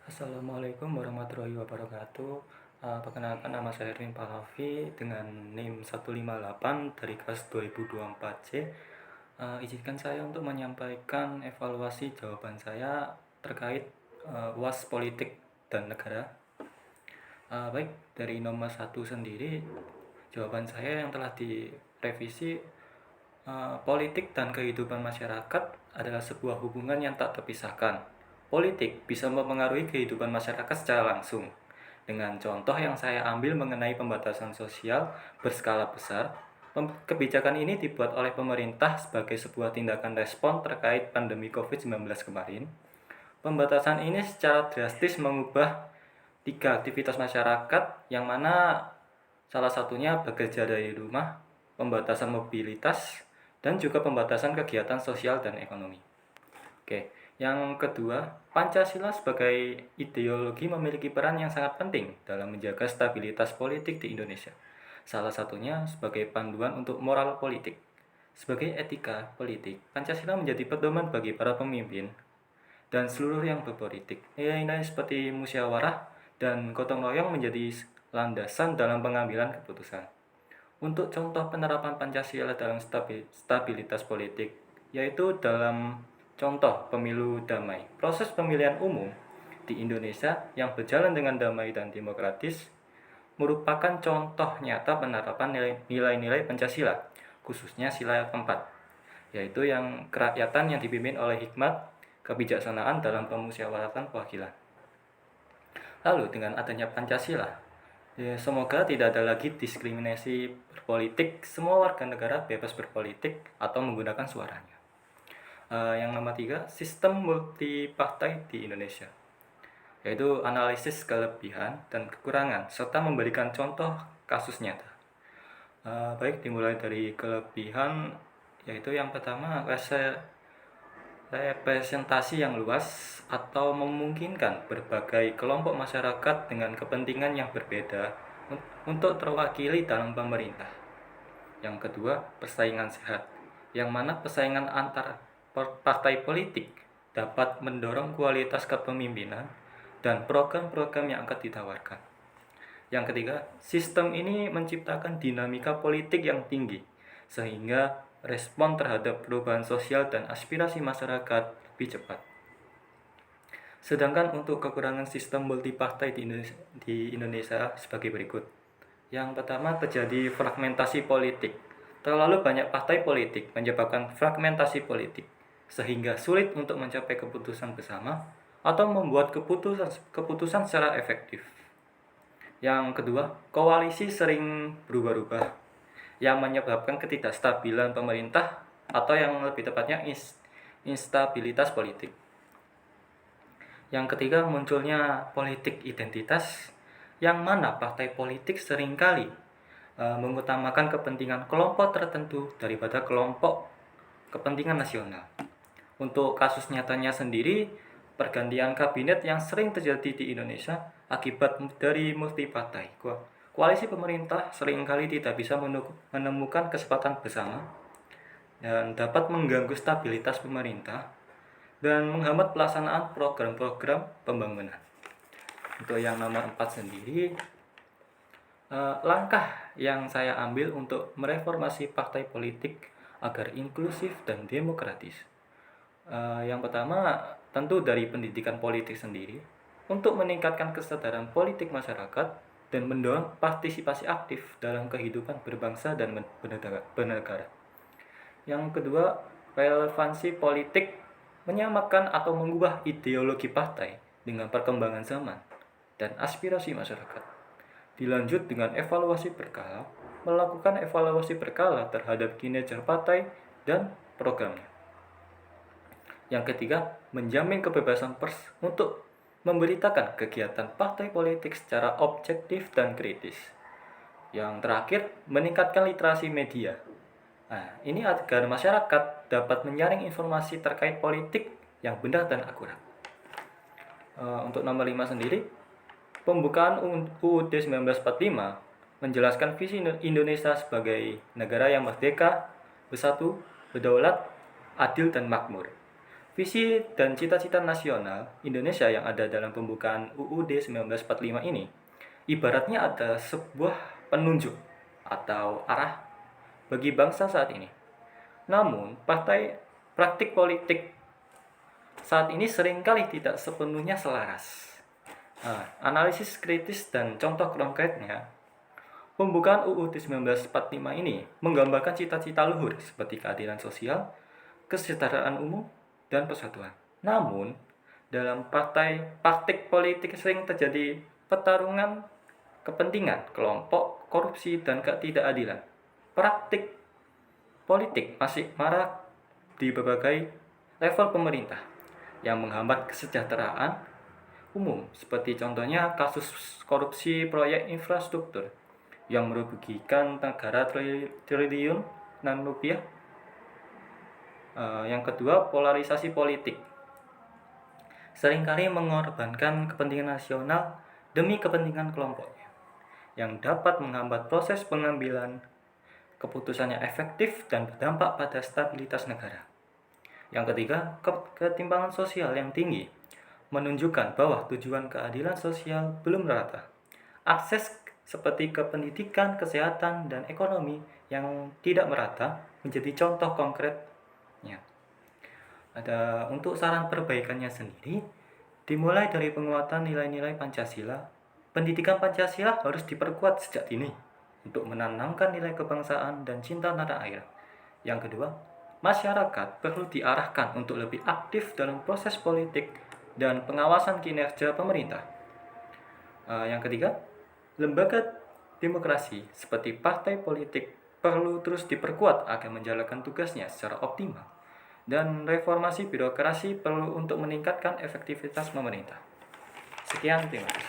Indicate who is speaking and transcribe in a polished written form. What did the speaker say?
Speaker 1: Assalamualaikum warahmatullahi wabarakatuh. Perkenalkan nama saya Erwin Pahlavi dengan NIM 158 dari kelas 2024C. Izinkan saya untuk menyampaikan evaluasi jawaban saya terkait UAS politik dan negara. Baik, dari nomor 1 sendiri, jawaban saya yang telah direvisi, politik dan kehidupan masyarakat adalah sebuah hubungan yang tak terpisahkan. Politik bisa mempengaruhi kehidupan masyarakat secara langsung. Dengan contoh yang saya ambil mengenai pembatasan sosial berskala besar, kebijakan ini dibuat oleh pemerintah sebagai sebuah tindakan respon terkait pandemi COVID-19 kemarin. Pembatasan ini secara drastis mengubah 3 aktivitas masyarakat, yang mana salah satunya bekerja dari rumah, pembatasan mobilitas, dan juga pembatasan kegiatan sosial dan ekonomi. Oke, yang kedua, Pancasila sebagai ideologi memiliki peran yang sangat penting dalam menjaga stabilitas politik di Indonesia. Salah satunya sebagai panduan untuk moral politik. Sebagai etika politik, Pancasila menjadi pedoman bagi para pemimpin dan seluruh yang berpolitik. Nilai-nilai seperti musyawarah dan gotong royong menjadi landasan dalam pengambilan keputusan. Untuk contoh penerapan Pancasila dalam stabilitas politik, yaitu dalam contoh pemilu damai. Proses pemilihan umum di Indonesia yang berjalan dengan damai dan demokratis merupakan contoh nyata penerapan nilai-nilai Pancasila, khususnya sila keempat, yaitu yang kerakyatan yang dipimpin oleh hikmat, kebijaksanaan dalam pemusyawaratan perwakilan. Lalu dengan adanya Pancasila, semoga tidak ada lagi diskriminasi berpolitik, semua warga negara bebas berpolitik atau menggunakan suaranya. Yang nomor 3, sistem multipartai di Indonesia, yaitu analisis kelebihan dan kekurangan, serta memberikan contoh kasus nyata. Baik, dimulai dari kelebihan, yaitu yang pertama, representasi yang luas atau memungkinkan berbagai kelompok masyarakat dengan kepentingan yang berbeda untuk terwakili dalam pemerintah. Yang kedua, persaingan sehat, yang mana persaingan antar partai politik dapat mendorong kualitas kepemimpinan dan program-program yang akan ditawarkan. Yang ketiga, sistem ini menciptakan dinamika politik yang tinggi, sehingga respon terhadap perubahan sosial dan aspirasi masyarakat lebih cepat. Sedangkan untuk kekurangan sistem multipartai di Indonesia sebagai berikut. Yang pertama, terjadi fragmentasi politik. Terlalu banyak partai politik menyebabkan fragmentasi politik, sehingga sulit untuk mencapai keputusan bersama atau membuat keputusan secara efektif. Yang kedua, koalisi sering berubah-ubah, yang menyebabkan ketidakstabilan pemerintah atau yang lebih tepatnya instabilitas politik. Yang ketiga, munculnya politik identitas, yang mana partai politik seringkali mengutamakan kepentingan kelompok tertentu daripada kelompok kepentingan nasional. Untuk kasus nyatanya sendiri, pergantian kabinet yang sering terjadi di Indonesia akibat dari multipartai. Koalisi pemerintah seringkali tidak bisa menemukan kesepakatan bersama dan dapat mengganggu stabilitas pemerintah dan menghambat pelaksanaan program-program pembangunan. Untuk yang nomor 4 sendiri, langkah yang saya ambil untuk mereformasi partai politik agar inklusif dan demokratis. Yang pertama, tentu dari pendidikan politik sendiri, untuk meningkatkan kesadaran politik masyarakat dan mendorong partisipasi aktif dalam kehidupan berbangsa dan bernegara. Yang kedua, relevansi politik, menyamakan atau mengubah ideologi partai dengan perkembangan zaman dan aspirasi masyarakat. Dilanjut dengan evaluasi berkala, melakukan evaluasi berkala terhadap kinerja partai dan programnya. Yang ketiga, menjamin kebebasan pers untuk memberitakan kegiatan partai politik secara objektif dan kritis. Yang terakhir, meningkatkan literasi media. Nah, ini agar masyarakat dapat menyaring informasi terkait politik yang benar dan akurat. Untuk nomor 5 sendiri, pembukaan UUD 1945 menjelaskan visi Indonesia sebagai negara yang merdeka, bersatu, berdaulat, adil, dan makmur. Visi dan cita-cita nasional Indonesia yang ada dalam pembukaan UUD 1945 ini ibaratnya ada sebuah penunjuk atau arah bagi bangsa saat ini. Namun, praktik politik saat ini seringkali tidak sepenuhnya selaras. Analisis kritis dan contoh konkretnya, pembukaan UUD 1945 ini menggambarkan cita-cita luhur seperti keadilan sosial, kesejahteraan umum, dan persatuan. Namun, dalam praktik politik sering terjadi pertarungan kepentingan, kelompok, korupsi, dan ketidakadilan. Praktik politik masih marak di berbagai level pemerintah yang menghambat kesejahteraan umum, seperti contohnya kasus korupsi proyek infrastruktur yang merugikan negara triliunan rupiah. Yang kedua, polarisasi politik seringkali mengorbankan kepentingan nasional demi kepentingan kelompoknya, yang dapat menghambat proses pengambilan keputusannya efektif dan berdampak pada stabilitas negara. Yang ketiga, ketimpangan sosial yang tinggi menunjukkan bahwa tujuan keadilan sosial belum merata. Akses seperti ke pendidikan, kesehatan, dan ekonomi yang tidak merata menjadi contoh konkretnya. Untuk saran perbaikannya sendiri, dimulai dari penguatan nilai-nilai Pancasila. Pendidikan Pancasila harus diperkuat sejak dini untuk menanamkan nilai kebangsaan dan cinta tanah air. Yang kedua, masyarakat perlu diarahkan untuk lebih aktif dalam proses politik dan pengawasan kinerja pemerintah. Yang ketiga, lembaga demokrasi seperti partai politik perlu terus diperkuat agar menjalankan tugasnya secara optimal. Dan reformasi birokrasi perlu untuk meningkatkan efektivitas pemerintah. Sekian, terima kasih.